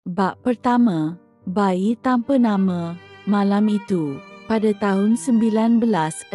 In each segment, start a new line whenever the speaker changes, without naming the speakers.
Bab pertama, bayi tanpa nama. Malam itu, pada tahun 1969,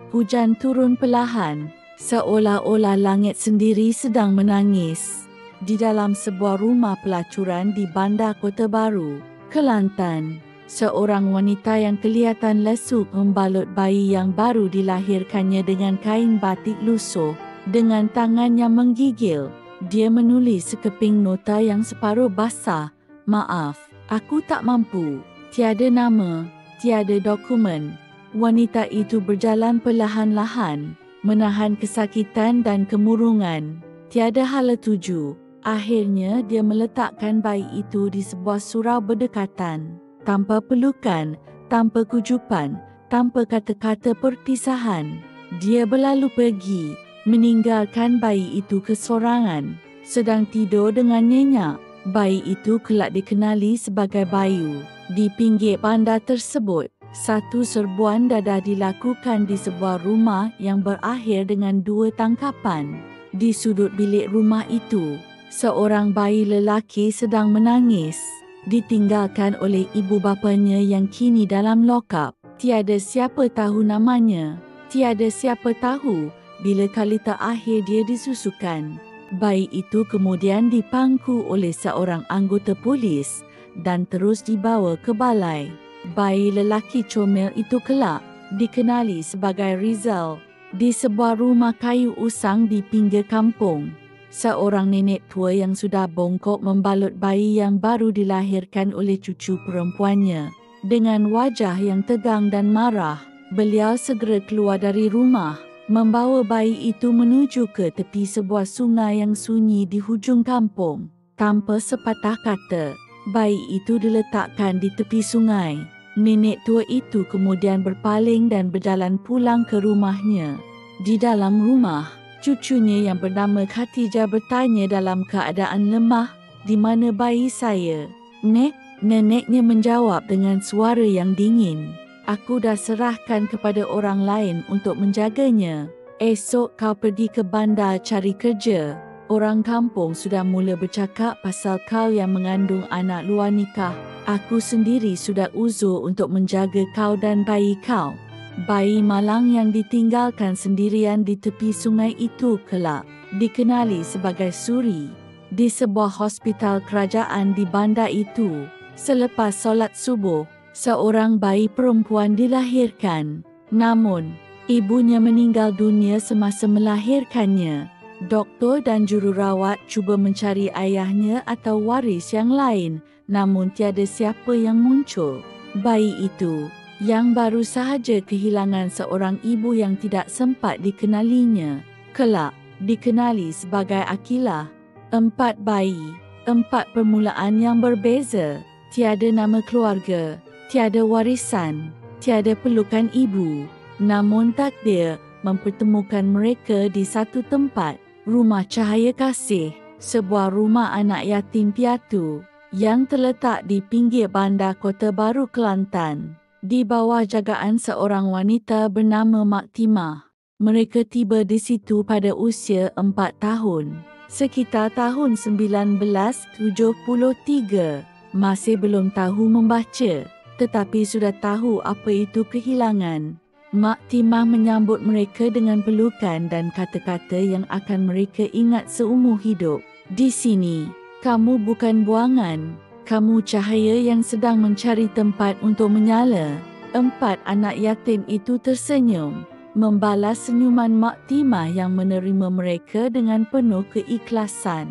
hujan turun perlahan, seolah-olah langit sendiri sedang menangis. Di dalam sebuah rumah pelacuran di Bandar Kota Baru, Kelantan, seorang wanita yang kelihatan lesu membalut bayi yang baru dilahirkannya dengan kain batik lusuh. Dengan tangan yang menggigil, dia menulis sekeping nota yang separuh basah. "Maaf, aku tak mampu. Tiada nama, tiada dokumen." Wanita itu berjalan perlahan-lahan, menahan kesakitan dan kemurungan. Tiada hala tuju. Akhirnya dia meletakkan bayi itu di sebuah surau berdekatan. Tanpa pelukan, tanpa kujupan, tanpa kata-kata perpisahan, dia berlalu pergi, meninggalkan bayi itu kesorangan, sedang tidur dengan nyenyak. Bayi itu kelak dikenali sebagai Bayu. Di pinggir bandar tersebut, satu serbuan dadah dilakukan di sebuah rumah yang berakhir dengan 2 tangkapan. Di sudut bilik rumah itu, seorang bayi lelaki sedang menangis, ditinggalkan oleh ibu bapanya yang kini dalam lokap. Tiada siapa tahu namanya, tiada siapa tahu bila kali terakhir dia disusukan. Bayi itu kemudian dipangku oleh seorang anggota polis dan terus dibawa ke balai. Bayi lelaki comel itu kelak dikenali sebagai Rizal. Di sebuah rumah kayu usang di pinggir kampung, seorang nenek tua yang sudah bongkok membalut bayi yang baru dilahirkan oleh cucu perempuannya. Dengan wajah yang tegang dan marah, beliau segera keluar dari rumah, membawa bayi itu menuju ke tepi sebuah sungai yang sunyi di hujung kampung. Tanpa sepatah kata, bayi itu diletakkan di tepi sungai. Nenek tua itu kemudian berpaling dan berjalan pulang ke rumahnya. Di dalam rumah, cucunya yang bernama Khatijah bertanya dalam keadaan lemah, "Di mana bayi saya, Nek?" Neneknya menjawab dengan suara yang dingin, "Aku dah serahkan kepada orang lain untuk menjaganya. Esok kau pergi ke bandar cari kerja. Orang kampung sudah mula bercakap pasal kau yang mengandung anak luar nikah. Aku sendiri sudah uzur untuk menjaga kau dan bayi kau." Bayi malang yang ditinggalkan sendirian di tepi sungai itu kelak dikenali sebagai Suri. Di sebuah hospital kerajaan di bandar itu, selepas solat subuh, seorang bayi perempuan dilahirkan. Namun, ibunya meninggal dunia semasa melahirkannya. Doktor dan jururawat cuba mencari ayahnya atau waris yang lain, namun tiada siapa yang muncul. Bayi itu, yang baru sahaja kehilangan seorang ibu yang tidak sempat dikenalinya, kelak dikenali sebagai Akilah. 4 bayi, 4 permulaan yang berbeza. Tiada nama keluarga, tiada warisan, tiada pelukan ibu. Namun takdir mempertemukan mereka di satu tempat, Rumah Cahaya Kasih, sebuah rumah anak yatim piatu yang terletak di pinggir bandar Kota Baru, Kelantan, di bawah jagaan seorang wanita bernama Mak Timah. Mereka tiba di situ pada usia 4 tahun, sekitar tahun 1973. Masih belum tahu membaca, tetapi sudah tahu apa itu kehilangan. Mak Timah menyambut mereka dengan pelukan dan kata-kata yang akan mereka ingat seumur hidup. "Di sini, kamu bukan buangan, kamu cahaya yang sedang mencari tempat untuk menyala." 4 anak yatim itu tersenyum, membalas senyuman Mak Timah yang menerima mereka dengan penuh keikhlasan.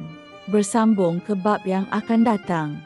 Bersambung ke bab yang akan datang.